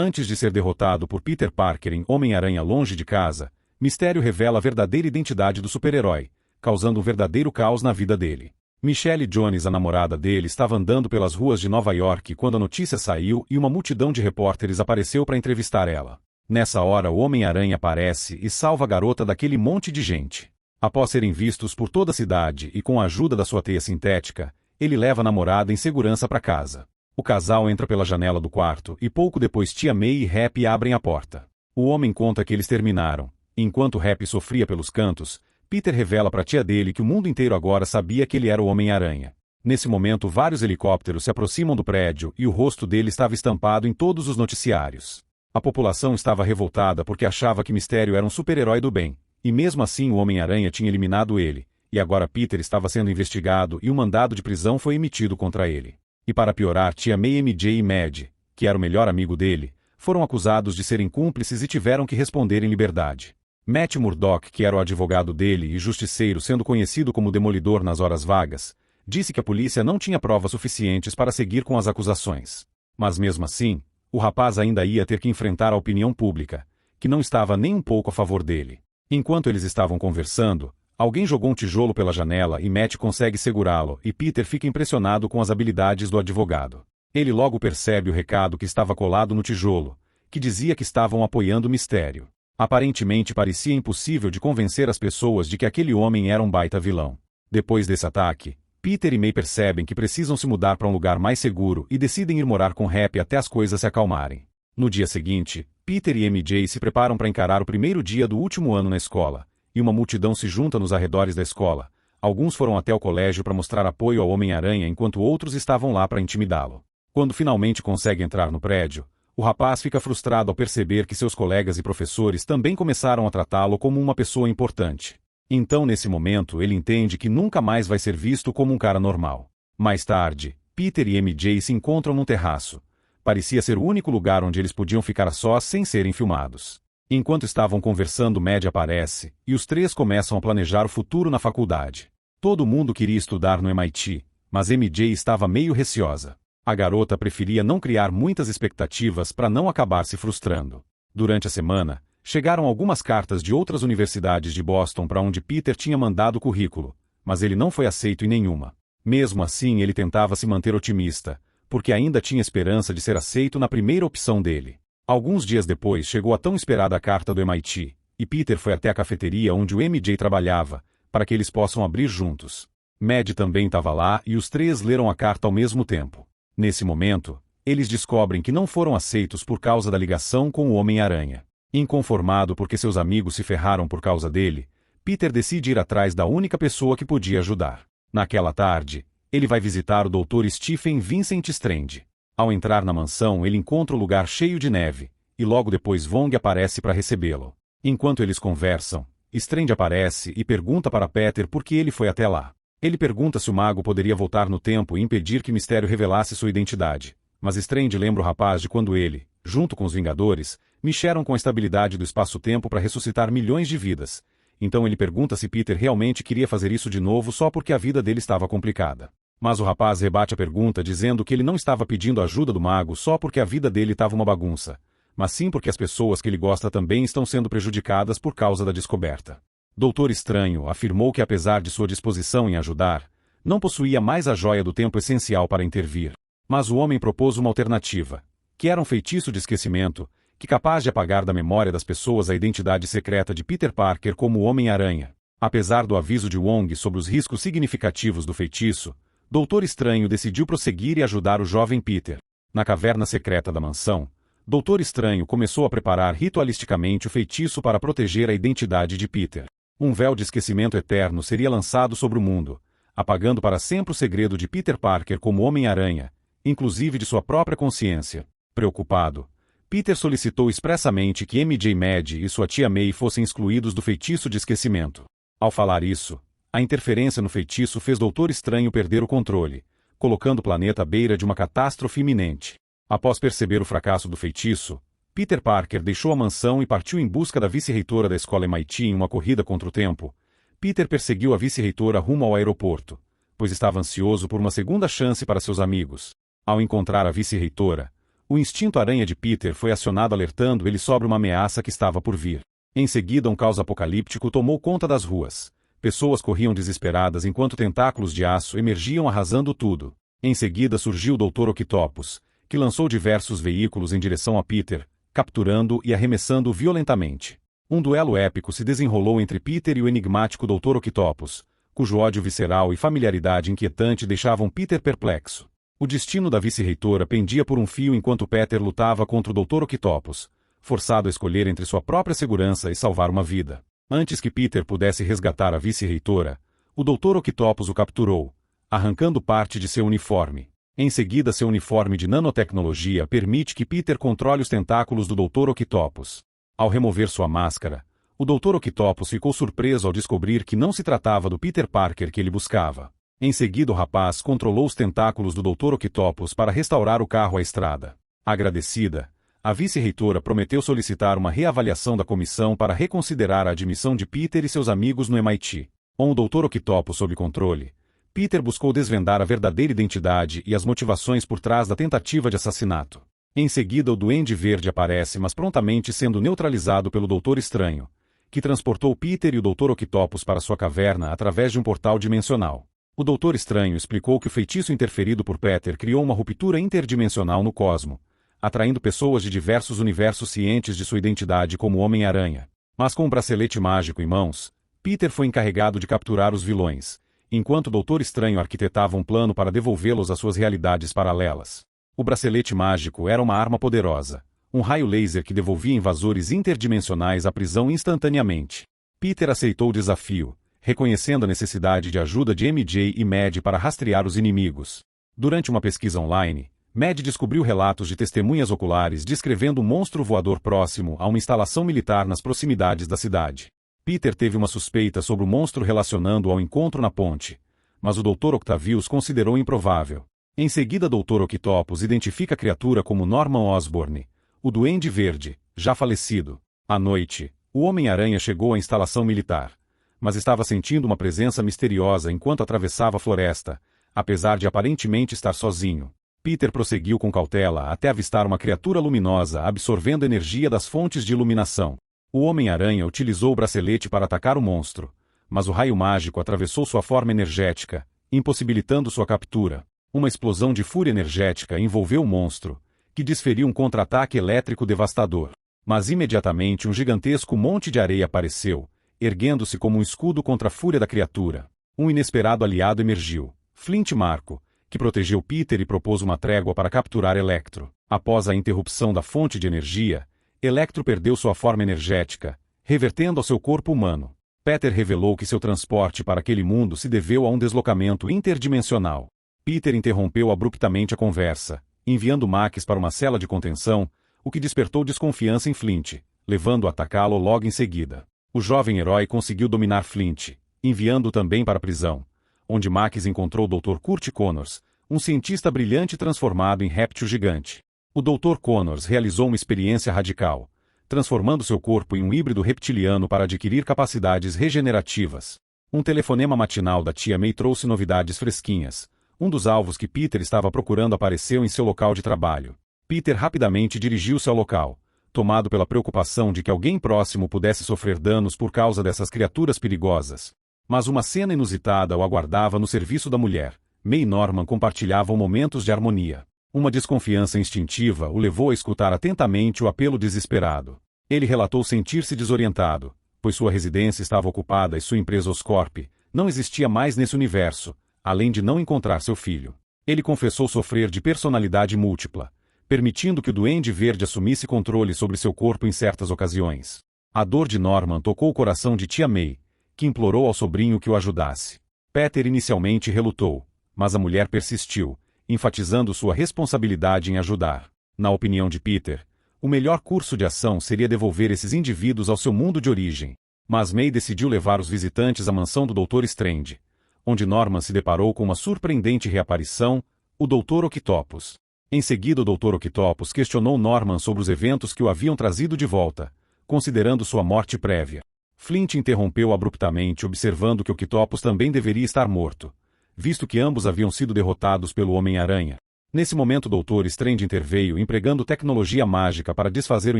Antes de ser derrotado por Peter Parker em Homem-Aranha Longe de Casa, Mistério revela a verdadeira identidade do super-herói, causando um verdadeiro caos na vida dele. Michelle Jones, a namorada dele, estava andando pelas ruas de Nova York quando a notícia saiu e uma multidão de repórteres apareceu para entrevistar ela. Nessa hora o Homem-Aranha aparece e salva a garota daquele monte de gente. Após serem vistos por toda a cidade e com a ajuda da sua teia sintética, ele leva a namorada em segurança para casa. O casal entra pela janela do quarto e pouco depois Tia May e Happy abrem a porta. O homem conta que eles terminaram. Enquanto Happy sofria pelos cantos, Peter revela para a tia dele que o mundo inteiro agora sabia que ele era o Homem-Aranha. Nesse momento vários helicópteros se aproximam do prédio e o rosto dele estava estampado em todos os noticiários. A população estava revoltada porque achava que Mistério era um super-herói do bem, e mesmo assim o Homem-Aranha tinha eliminado ele, e agora Peter estava sendo investigado e um mandado de prisão foi emitido contra ele. E para piorar, Tia May, MJ e Mad, que era o melhor amigo dele, foram acusados de serem cúmplices e tiveram que responder em liberdade. Matt Murdock, que era o advogado dele e justiceiro sendo conhecido como Demolidor nas horas vagas, disse que a polícia não tinha provas suficientes para seguir com as acusações. Mas mesmo assim, o rapaz ainda ia ter que enfrentar a opinião pública, que não estava nem um pouco a favor dele. Enquanto eles estavam conversando, alguém jogou um tijolo pela janela e Matt consegue segurá-lo e Peter fica impressionado com as habilidades do advogado. Ele logo percebe o recado que estava colado no tijolo, que dizia que estavam apoiando o Mistério. Aparentemente parecia impossível de convencer as pessoas de que aquele homem era um baita vilão. Depois desse ataque, Peter e May percebem que precisam se mudar para um lugar mais seguro e decidem ir morar com Happy até as coisas se acalmarem. No dia seguinte, Peter e MJ se preparam para encarar o primeiro dia do último ano na escola, e uma multidão se junta nos arredores da escola. Alguns foram até o colégio para mostrar apoio ao Homem-Aranha enquanto outros estavam lá para intimidá-lo. Quando finalmente consegue entrar no prédio, o rapaz fica frustrado ao perceber que seus colegas e professores também começaram a tratá-lo como uma pessoa importante. Então nesse momento ele entende que nunca mais vai ser visto como um cara normal. Mais tarde, Peter e MJ se encontram num terraço. Parecia ser o único lugar onde eles podiam ficar a sós sem serem filmados. Enquanto estavam conversando, Mad aparece, e os três começam a planejar o futuro na faculdade. Todo mundo queria estudar no MIT, mas MJ estava meio receosa. A garota preferia não criar muitas expectativas para não acabar se frustrando. Durante a semana, chegaram algumas cartas de outras universidades de Boston para onde Peter tinha mandado currículo, mas ele não foi aceito em nenhuma. Mesmo assim ele tentava se manter otimista, porque ainda tinha esperança de ser aceito na primeira opção dele. Alguns dias depois chegou a tão esperada carta do MIT, e Peter foi até a cafeteria onde o MJ trabalhava, para que eles possam abrir juntos. Mad também estava lá e os três leram a carta ao mesmo tempo. Nesse momento, eles descobrem que não foram aceitos por causa da ligação com o Homem-Aranha. Inconformado porque seus amigos se ferraram por causa dele, Peter decide ir atrás da única pessoa que podia ajudar. Naquela tarde, ele vai visitar o Dr. Stephen Vincent Strange. Ao entrar na mansão, ele encontra o lugar cheio de neve, e logo depois Wong aparece para recebê-lo. Enquanto eles conversam, Strange aparece e pergunta para Peter por que ele foi até lá. Ele pergunta se o mago poderia voltar no tempo e impedir que Mistério revelasse sua identidade. Mas Strange lembra o rapaz de quando ele, junto com os Vingadores, mexeram com a estabilidade do espaço-tempo para ressuscitar milhões de vidas. Então ele pergunta se Peter realmente queria fazer isso de novo só porque a vida dele estava complicada. Mas o rapaz rebate a pergunta dizendo que ele não estava pedindo ajuda do mago só porque a vida dele estava uma bagunça, mas sim porque as pessoas que ele gosta também estão sendo prejudicadas por causa da descoberta. Doutor Estranho afirmou que apesar de sua disposição em ajudar, não possuía mais a joia do tempo essencial para intervir. Mas o homem propôs uma alternativa, que era um feitiço de esquecimento, que capaz de apagar da memória das pessoas a identidade secreta de Peter Parker como o Homem-Aranha. Apesar do aviso de Wong sobre os riscos significativos do feitiço, Doutor Estranho decidiu prosseguir e ajudar o jovem Peter. Na caverna secreta da mansão, Doutor Estranho começou a preparar ritualisticamente o feitiço para proteger a identidade de Peter. Um véu de esquecimento eterno seria lançado sobre o mundo, apagando para sempre o segredo de Peter Parker como Homem-Aranha, inclusive de sua própria consciência. Preocupado, Peter solicitou expressamente que MJ Mad e sua tia May fossem excluídos do feitiço de esquecimento. Ao falar isso, a interferência no feitiço fez Doutor Estranho perder o controle, colocando o planeta à beira de uma catástrofe iminente. Após perceber o fracasso do feitiço, Peter Parker deixou a mansão e partiu em busca da vice-reitora da escola MIT em uma corrida contra o tempo. Peter perseguiu a vice-reitora rumo ao aeroporto, pois estava ansioso por uma segunda chance para seus amigos. Ao encontrar a vice-reitora, O instinto aranha de Peter foi acionado alertando ele sobre uma ameaça que estava por vir. Em seguida, um caos apocalíptico tomou conta das ruas. Pessoas corriam desesperadas enquanto tentáculos de aço emergiam arrasando tudo. Em seguida surgiu o Dr. Octopus, que lançou diversos veículos em direção a Peter, capturando e arremessando-o violentamente. Um duelo épico se desenrolou entre Peter e o enigmático Dr. Octopus, cujo ódio visceral e familiaridade inquietante deixavam Peter perplexo. O destino da vice-reitora pendia por um fio enquanto Peter lutava contra o Dr. Octopus, forçado a escolher entre sua própria segurança e salvar uma vida. Antes que Peter pudesse resgatar a vice-reitora, o Dr. Octopus o capturou, arrancando parte de seu uniforme. Em seguida, seu uniforme de nanotecnologia permite que Peter controle os tentáculos do Dr. Octopus. Ao remover sua máscara, o Dr. Octopus ficou surpreso ao descobrir que não se tratava do Peter Parker que ele buscava. Em seguida, o rapaz controlou os tentáculos do Dr. Octopus para restaurar o carro à estrada. Agradecida, a vice-reitora prometeu solicitar uma reavaliação da comissão para reconsiderar a admissão de Peter e seus amigos no MIT. Com o Dr. Octopus sob controle, Peter buscou desvendar a verdadeira identidade e as motivações por trás da tentativa de assassinato. Em seguida, o Duende Verde aparece, mas prontamente sendo neutralizado pelo Doutor Estranho, que transportou Peter e o Dr. Octopus para sua caverna através de um portal dimensional. O Doutor Estranho explicou que o feitiço interferido por Peter criou uma ruptura interdimensional no cosmo, atraindo pessoas de diversos universos cientes de sua identidade como Homem-Aranha. Mas com um bracelete mágico em mãos, Peter foi encarregado de capturar os vilões, enquanto o Doutor Estranho arquitetava um plano para devolvê-los às suas realidades paralelas. O bracelete mágico era uma arma poderosa, um raio laser que devolvia invasores interdimensionais à prisão instantaneamente. Peter aceitou o desafio, reconhecendo a necessidade de ajuda de MJ e Mad para rastrear os inimigos. Durante uma pesquisa online, Mad descobriu relatos de testemunhas oculares descrevendo um monstro voador próximo a uma instalação militar nas proximidades da cidade. Peter teve uma suspeita sobre o monstro relacionando-o ao encontro na ponte, mas o Dr. Octavius considerou improvável. Em seguida, Dr. Octopus identifica a criatura como Norman Osborn, o Duende Verde, já falecido. À noite, o Homem-Aranha chegou à instalação militar, mas estava sentindo uma presença misteriosa enquanto atravessava a floresta, apesar de aparentemente estar sozinho. Peter prosseguiu com cautela até avistar uma criatura luminosa absorvendo energia das fontes de iluminação. O Homem-Aranha utilizou o bracelete para atacar o monstro, mas o raio mágico atravessou sua forma energética, impossibilitando sua captura. Uma explosão de fúria energética envolveu o monstro, que desferiu um contra-ataque elétrico devastador. Mas imediatamente um gigantesco monte de areia apareceu, erguendo-se como um escudo contra a fúria da criatura. Um inesperado aliado emergiu, Flint Marko, que protegeu Peter e propôs uma trégua para capturar Electro. Após a interrupção da fonte de energia, Electro perdeu sua forma energética, revertendo ao seu corpo humano. Peter revelou que seu transporte para aquele mundo se deveu a um deslocamento interdimensional. Peter interrompeu abruptamente a conversa, enviando Max para uma cela de contenção, o que despertou desconfiança em Flint, levando-o a atacá-lo logo em seguida. O jovem herói conseguiu dominar Flint, enviando-o também para a prisão, onde Max encontrou o Dr. Kurt Connors, um cientista brilhante transformado em réptil gigante. O Dr. Connors realizou uma experiência radical, transformando seu corpo em um híbrido reptiliano para adquirir capacidades regenerativas. Um telefonema matinal da tia May trouxe novidades fresquinhas. Um dos alvos que Peter estava procurando apareceu em seu local de trabalho. Peter rapidamente dirigiu-se ao local, tomado pela preocupação de que alguém próximo pudesse sofrer danos por causa dessas criaturas perigosas. Mas uma cena inusitada o aguardava no serviço da mulher. May e Norman compartilhavam momentos de harmonia. Uma desconfiança instintiva o levou a escutar atentamente o apelo desesperado. Ele relatou sentir-se desorientado, pois sua residência estava ocupada e sua empresa Oscorp não existia mais nesse universo, além de não encontrar seu filho. Ele confessou sofrer de personalidade múltipla, permitindo que o Duende Verde assumisse controle sobre seu corpo em certas ocasiões. A dor de Norman tocou o coração de tia May, que implorou ao sobrinho que o ajudasse. Peter inicialmente relutou, mas a mulher persistiu, enfatizando sua responsabilidade em ajudar. Na opinião de Peter, o melhor curso de ação seria devolver esses indivíduos ao seu mundo de origem. Mas May decidiu levar os visitantes à mansão do Dr. Strange, onde Norman se deparou com uma surpreendente reaparição, o Dr. Octopus. Em seguida, o Dr. Octopus questionou Norman sobre os eventos que o haviam trazido de volta, considerando sua morte prévia. Flint interrompeu abruptamente, observando que Octopus também deveria estar morto, visto que ambos haviam sido derrotados pelo Homem-Aranha. Nesse momento o Doutor Strange interveio empregando tecnologia mágica para desfazer o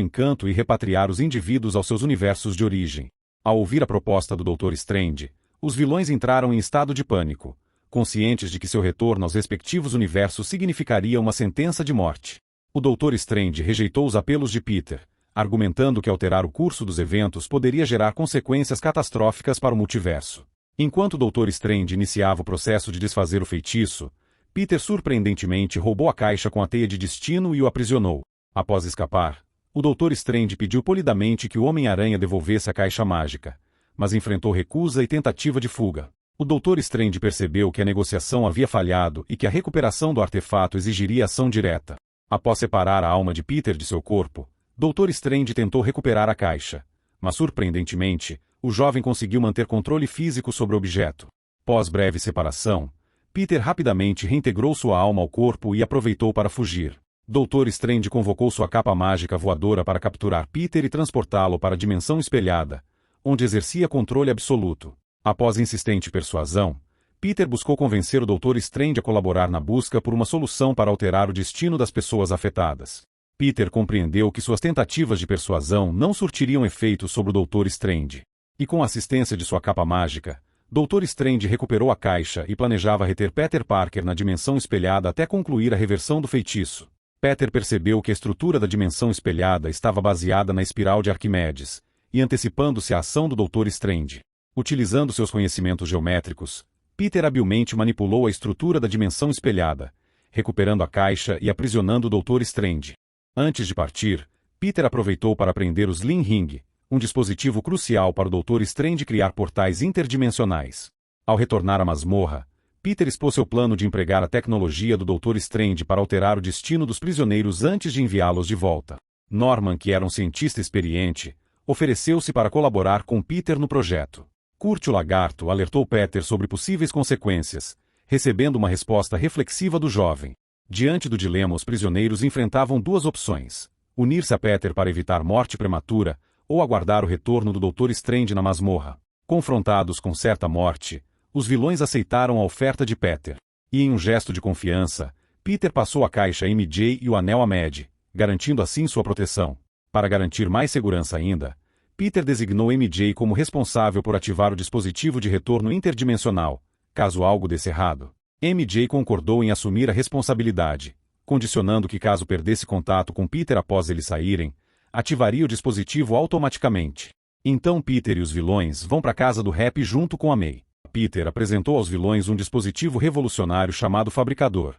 encanto e repatriar os indivíduos aos seus universos de origem. Ao ouvir a proposta do Doutor Strange, os vilões entraram em estado de pânico, conscientes de que seu retorno aos respectivos universos significaria uma sentença de morte. O Doutor Strange rejeitou os apelos de Peter, argumentando que alterar o curso dos eventos poderia gerar consequências catastróficas para o multiverso. Enquanto o Doutor Strange iniciava o processo de desfazer o feitiço, Peter surpreendentemente roubou a caixa com a teia de destino e o aprisionou. Após escapar, o Doutor Strange pediu polidamente que o Homem-Aranha devolvesse a caixa mágica, mas enfrentou recusa e tentativa de fuga. O Doutor Strange percebeu que a negociação havia falhado e que a recuperação do artefato exigiria ação direta. Após separar a alma de Peter de seu corpo, Doutor Strange tentou recuperar a caixa, mas surpreendentemente, o jovem conseguiu manter controle físico sobre o objeto. Pós breve separação, Peter rapidamente reintegrou sua alma ao corpo e aproveitou para fugir. Doutor Strange convocou sua capa mágica voadora para capturar Peter e transportá-lo para a dimensão espelhada, onde exercia controle absoluto. Após insistente persuasão, Peter buscou convencer o Doutor Strange a colaborar na busca por uma solução para alterar o destino das pessoas afetadas. Peter compreendeu que suas tentativas de persuasão não surtiriam efeito sobre o Doutor Strange. E com a assistência de sua capa mágica, Doutor Strange recuperou a caixa e planejava reter Peter Parker na dimensão espelhada até concluir a reversão do feitiço. Peter percebeu que a estrutura da dimensão espelhada estava baseada na espiral de Arquimedes, e antecipando-se à ação do Doutor Strange. Utilizando seus conhecimentos geométricos, Peter habilmente manipulou a estrutura da dimensão espelhada, recuperando a caixa e aprisionando o Doutor Strange. Antes de partir, Peter aproveitou para prender o Slim Ring, um dispositivo crucial para o Doutor Strange criar portais interdimensionais. Ao retornar à masmorra, Peter expôs seu plano de empregar a tecnologia do Doutor Strange para alterar o destino dos prisioneiros antes de enviá-los de volta. Norman, que era um cientista experiente, ofereceu-se para colaborar com Peter no projeto. Kurt o Lagarto alertou Peter sobre possíveis consequências, recebendo uma resposta reflexiva do jovem. Diante do dilema, os prisioneiros enfrentavam duas opções: unir-se a Peter para evitar morte prematura, ou aguardar o retorno do Doutor Strange na masmorra. Confrontados com certa morte, os vilões aceitaram a oferta de Peter. E em um gesto de confiança, Peter passou a caixa a MJ e o anel a Mad, garantindo assim sua proteção. Para garantir mais segurança ainda, Peter designou MJ como responsável por ativar o dispositivo de retorno interdimensional, caso algo desse errado. MJ concordou em assumir a responsabilidade, condicionando que caso perdesse contato com Peter após eles saírem, ativaria o dispositivo automaticamente. Então Peter e os vilões vão para a casa do Rap junto com a May. Peter apresentou aos vilões um dispositivo revolucionário chamado Fabricador,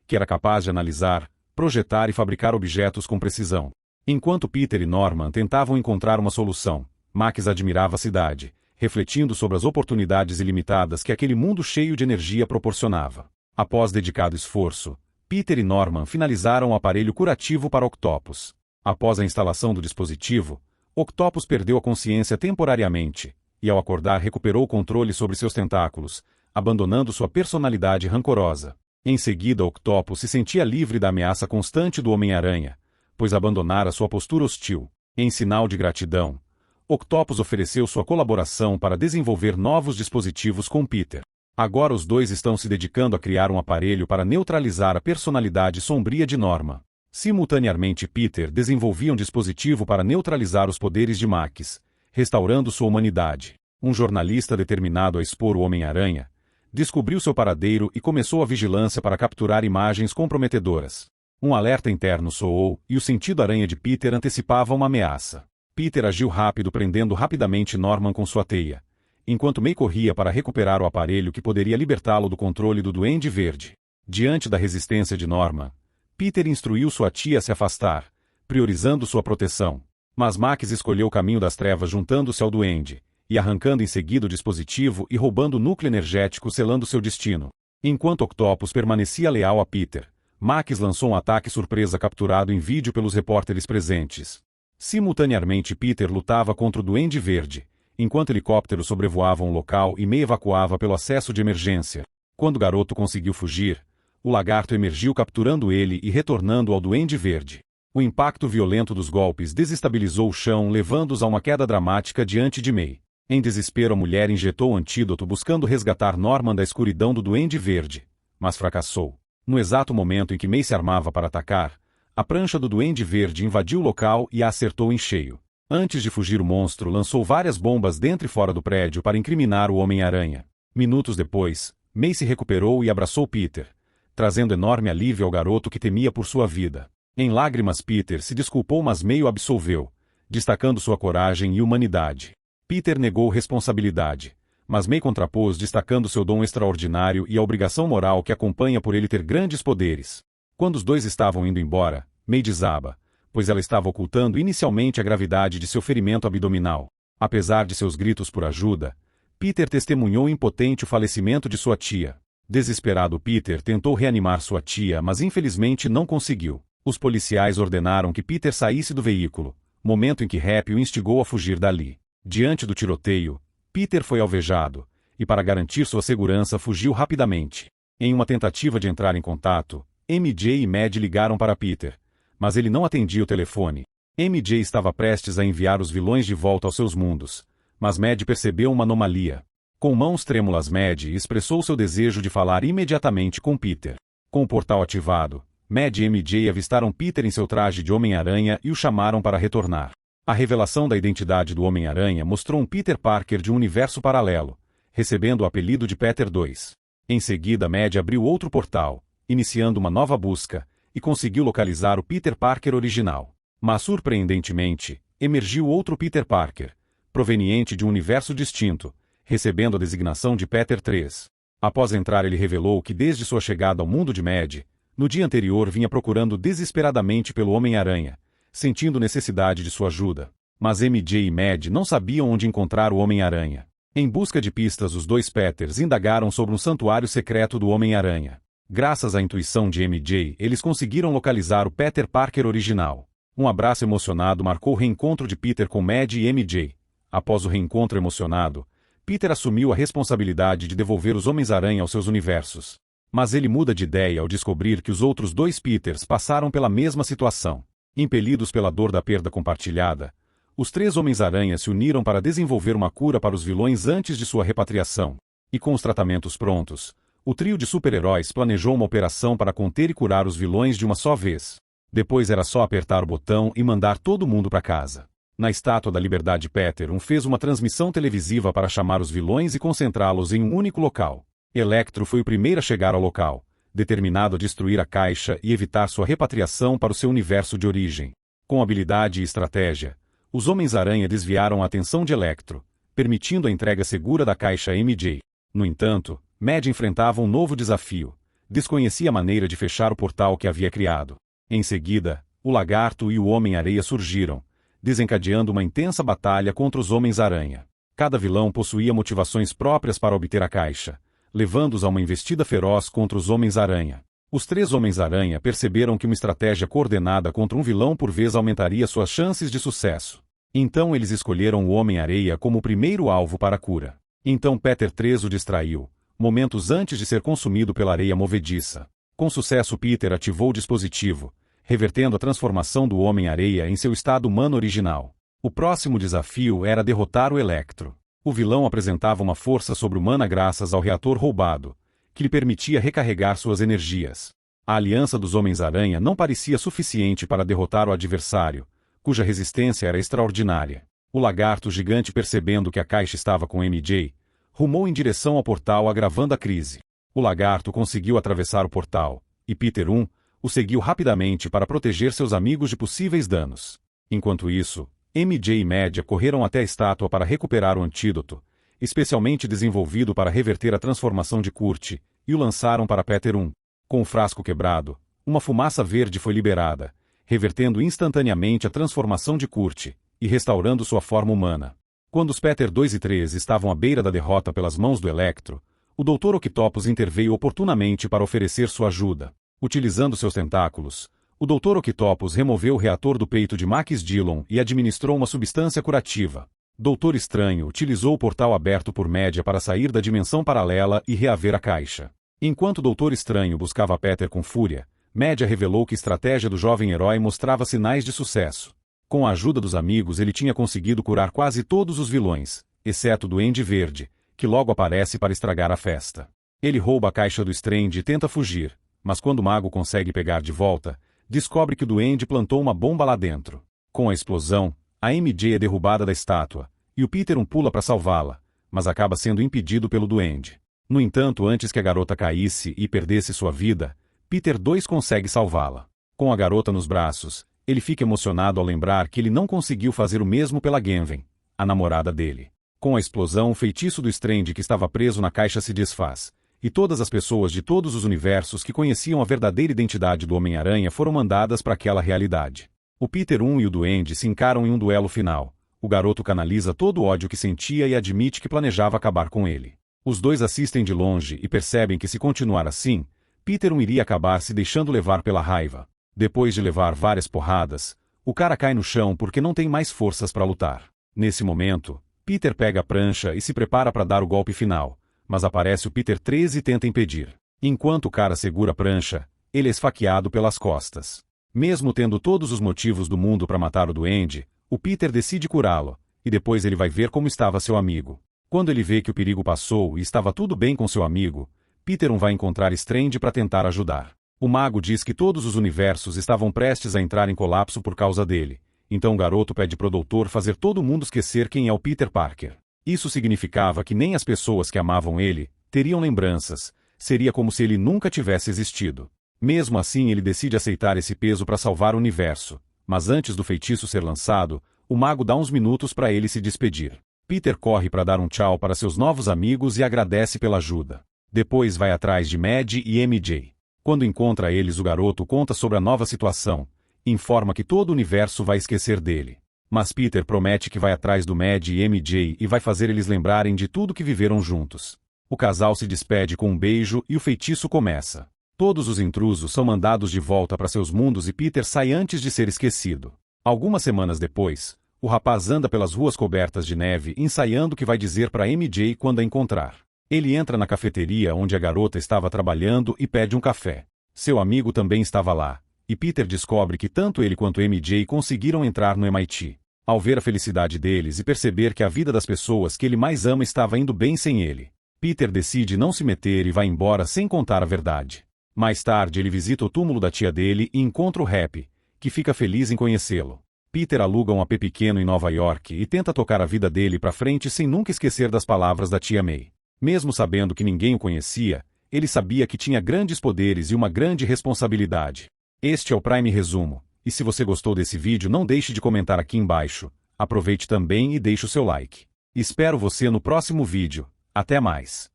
que era capaz de analisar, projetar e fabricar objetos com precisão. Enquanto Peter e Norman tentavam encontrar uma solução, Max admirava a cidade, refletindo sobre as oportunidades ilimitadas que aquele mundo cheio de energia proporcionava. Após dedicado esforço, Peter e Norman finalizaram o aparelho curativo para Octopus. Após a instalação do dispositivo, Octopus perdeu a consciência temporariamente, e ao acordar recuperou o controle sobre seus tentáculos, abandonando sua personalidade rancorosa. Em seguida, Octopus se sentia livre da ameaça constante do Homem-Aranha, pois abandonara sua postura hostil. Em sinal de gratidão, Octopus ofereceu sua colaboração para desenvolver novos dispositivos com Peter. Agora os dois estão se dedicando a criar um aparelho para neutralizar a personalidade sombria de Norman. Simultaneamente, Peter desenvolvia um dispositivo para neutralizar os poderes de Max, restaurando sua humanidade. Um jornalista determinado a expor o Homem-Aranha descobriu seu paradeiro e começou a vigilância para capturar imagens comprometedoras. Um alerta interno soou e o sentido aranha de Peter antecipava uma ameaça. Peter agiu rápido, prendendo rapidamente Norman com sua teia, enquanto May corria para recuperar o aparelho que poderia libertá-lo do controle do Duende Verde. Diante da resistência de Norman, Peter instruiu sua tia a se afastar, priorizando sua proteção. Mas Max escolheu o caminho das trevas, juntando-se ao Duende, e arrancando em seguida o dispositivo e roubando o núcleo energético, selando seu destino. Enquanto Octopus permanecia leal a Peter, Max lançou um ataque surpresa capturado em vídeo pelos repórteres presentes. Simultaneamente, Peter lutava contra o Duende Verde, enquanto helicópteros sobrevoavam o local e May evacuava pelo acesso de emergência. Quando o garoto conseguiu fugir, o lagarto emergiu capturando ele e retornando ao Duende Verde. O impacto violento dos golpes desestabilizou o chão, levando-os a uma queda dramática diante de May. Em desespero, a mulher injetou o antídoto buscando resgatar Norman da escuridão do Duende Verde, mas fracassou. No exato momento em que May se armava para atacar, a prancha do Duende Verde invadiu o local e a acertou em cheio. Antes de fugir, o monstro lançou várias bombas dentro e fora do prédio para incriminar o Homem-Aranha. Minutos depois, May se recuperou e abraçou Peter, trazendo enorme alívio ao garoto que temia por sua vida. Em lágrimas, Peter se desculpou, mas May o absolveu, destacando sua coragem e humanidade. Peter negou responsabilidade, mas May contrapôs, destacando seu dom extraordinário e a obrigação moral que acompanha por ele ter grandes poderes. Quando os dois estavam indo embora, May desaba, pois ela estava ocultando inicialmente a gravidade de seu ferimento abdominal. Apesar de seus gritos por ajuda, Peter testemunhou impotente o falecimento de sua tia. Desesperado, Peter tentou reanimar sua tia, mas infelizmente não conseguiu. Os policiais ordenaram que Peter saísse do veículo, momento em que Happy o instigou a fugir dali. Diante do tiroteio, Peter foi alvejado, e para garantir sua segurança fugiu rapidamente. Em uma tentativa de entrar em contato, MJ e Mad ligaram para Peter, mas ele não atendia o telefone. MJ estava prestes a enviar os vilões de volta aos seus mundos, mas Mad percebeu uma anomalia. Com mãos trêmulas, Mad expressou seu desejo de falar imediatamente com Peter. Com o portal ativado, Mad e MJ avistaram Peter em seu traje de Homem-Aranha e o chamaram para retornar. A revelação da identidade do Homem-Aranha mostrou um Peter Parker de um universo paralelo, recebendo o apelido de Peter 2. Em seguida, Mad abriu outro portal, iniciando uma nova busca, e conseguiu localizar o Peter Parker original. Mas, surpreendentemente, emergiu outro Peter Parker, proveniente de um universo distinto, recebendo a designação de Peter 3. Após entrar, ele revelou que desde sua chegada ao mundo de Mad, no dia anterior vinha procurando desesperadamente pelo Homem-Aranha, sentindo necessidade de sua ajuda. Mas MJ e Mad não sabiam onde encontrar o Homem-Aranha. Em busca de pistas, os dois Peters indagaram sobre um santuário secreto do Homem-Aranha. Graças à intuição de MJ, eles conseguiram localizar o Peter Parker original. Um abraço emocionado marcou o reencontro de Peter com Mad e MJ. Após o reencontro emocionado, Peter assumiu a responsabilidade de devolver os Homens-Aranha aos seus universos. Mas ele muda de ideia ao descobrir que os outros dois Peters passaram pela mesma situação. Impelidos pela dor da perda compartilhada, os três Homens-Aranha se uniram para desenvolver uma cura para os vilões antes de sua repatriação. E com os tratamentos prontos, o trio de super-heróis planejou uma operação para conter e curar os vilões de uma só vez. Depois era só apertar o botão e mandar todo mundo para casa. Na Estátua da Liberdade, Peter fez uma transmissão televisiva para chamar os vilões e concentrá-los em um único local. Electro foi o primeiro a chegar ao local, determinado a destruir a caixa e evitar sua repatriação para o seu universo de origem. Com habilidade e estratégia, os Homens-Aranha desviaram a atenção de Electro, permitindo a entrega segura da caixa MJ. No entanto, Mad enfrentava um novo desafio. Desconhecia a maneira de fechar o portal que havia criado. Em seguida, o Lagarto e o Homem-Areia surgiram, desencadeando uma intensa batalha contra os Homens-Aranha. Cada vilão possuía motivações próprias para obter a caixa, levando-os a uma investida feroz contra os Homens-Aranha. Os três Homens-Aranha perceberam que uma estratégia coordenada contra um vilão por vez aumentaria suas chances de sucesso. Então eles escolheram o Homem-Areia como o primeiro alvo para a cura. Então Peter 3 o distraiu, momentos antes de ser consumido pela areia movediça. Com sucesso, Peter ativou o dispositivo, revertendo a transformação do Homem-Areia em seu estado humano original. O próximo desafio era derrotar o Electro. O vilão apresentava uma força sobre-humana graças ao reator roubado, que lhe permitia recarregar suas energias. A aliança dos Homens-Aranha não parecia suficiente para derrotar o adversário, cuja resistência era extraordinária. O Lagarto Gigante, percebendo que a caixa estava com MJ, rumou em direção ao portal, agravando a crise. O Lagarto conseguiu atravessar o portal, e Peter o seguiu rapidamente para proteger seus amigos de possíveis danos. Enquanto isso, MJ e Mad correram até a estátua para recuperar o antídoto, especialmente desenvolvido para reverter a transformação de Kurt, e o lançaram para Peter 1. Com o frasco quebrado, uma fumaça verde foi liberada, revertendo instantaneamente a transformação de Kurt, e restaurando sua forma humana. Quando os Peter 2 e 3 estavam à beira da derrota pelas mãos do Electro, o Dr. Octopus interveio oportunamente para oferecer sua ajuda. Utilizando seus tentáculos, o Dr. Octopus removeu o reator do peito de Max Dillon e administrou uma substância curativa. Doutor Estranho utilizou o portal aberto por Média para sair da dimensão paralela e reaver a caixa. Enquanto o Doutor Estranho buscava Peter com fúria, Média revelou que a estratégia do jovem herói mostrava sinais de sucesso. Com a ajuda dos amigos, ele tinha conseguido curar quase todos os vilões, exceto o Duende Verde, que logo aparece para estragar a festa. Ele rouba a caixa do Strange e tenta fugir, Mas quando o mago consegue pegar de volta, descobre que o duende plantou uma bomba lá dentro. Com a explosão, a MJ é derrubada da estátua, e o Peter pula para salvá-la, mas acaba sendo impedido pelo duende. No entanto, antes que a garota caísse e perdesse sua vida, Peter 2 consegue salvá-la. Com a garota nos braços, ele fica emocionado ao lembrar que ele não conseguiu fazer o mesmo pela Gwenvyn, a namorada dele. Com a explosão, o feitiço do Strange que estava preso na caixa se desfaz, e todas as pessoas de todos os universos que conheciam a verdadeira identidade do Homem-Aranha foram mandadas para aquela realidade. O Peter 1 e o Duende se encaram em um duelo final. O garoto canaliza todo o ódio que sentia e admite que planejava acabar com ele. Os dois assistem de longe e percebem que se continuar assim, Peter 1 iria acabar se deixando levar pela raiva. Depois de levar várias porradas, o cara cai no chão porque não tem mais forças para lutar. Nesse momento, Peter pega a prancha e se prepara para dar o golpe final, mas aparece o Peter 3 e tenta impedir. Enquanto o cara segura a prancha, ele é esfaqueado pelas costas. Mesmo tendo todos os motivos do mundo para matar o duende, o Peter decide curá-lo, e depois ele vai ver como estava seu amigo. Quando ele vê que o perigo passou e estava tudo bem com seu amigo, Peter vai encontrar Strange para tentar ajudar. O mago diz que todos os universos estavam prestes a entrar em colapso por causa dele, então o garoto pede pro doutor fazer todo mundo esquecer quem é o Peter Parker. Isso significava que nem as pessoas que amavam ele teriam lembranças, seria como se ele nunca tivesse existido. Mesmo assim, ele decide aceitar esse peso para salvar o universo, mas antes do feitiço ser lançado, o mago dá uns minutos para ele se despedir. Peter corre para dar um tchau para seus novos amigos e agradece pela ajuda. Depois vai atrás de Mad e MJ. Quando encontra eles, o garoto conta sobre a nova situação, e informa que todo o universo vai esquecer dele. Mas Peter promete que vai atrás do Mad e MJ e vai fazer eles lembrarem de tudo que viveram juntos. O casal se despede com um beijo e o feitiço começa. Todos os intrusos são mandados de volta para seus mundos e Peter sai antes de ser esquecido. Algumas semanas depois, o rapaz anda pelas ruas cobertas de neve ensaiando o que vai dizer para MJ quando a encontrar. Ele entra na cafeteria onde a garota estava trabalhando e pede um café. Seu amigo também estava lá, e Peter descobre que tanto ele quanto MJ conseguiram entrar no MIT. Ao ver a felicidade deles e perceber que a vida das pessoas que ele mais ama estava indo bem sem ele, Peter decide não se meter e vai embora sem contar a verdade. Mais tarde ele visita o túmulo da tia dele e encontra o Happy, que fica feliz em conhecê-lo. Peter aluga um AP pequeno em Nova York e tenta tocar a vida dele para frente sem nunca esquecer das palavras da tia May. Mesmo sabendo que ninguém o conhecia, ele sabia que tinha grandes poderes e uma grande responsabilidade. Este é o Prime Resumo, e se você gostou desse vídeo não deixe de comentar aqui embaixo. Aproveite também e deixe o seu like. Espero você no próximo vídeo. Até mais!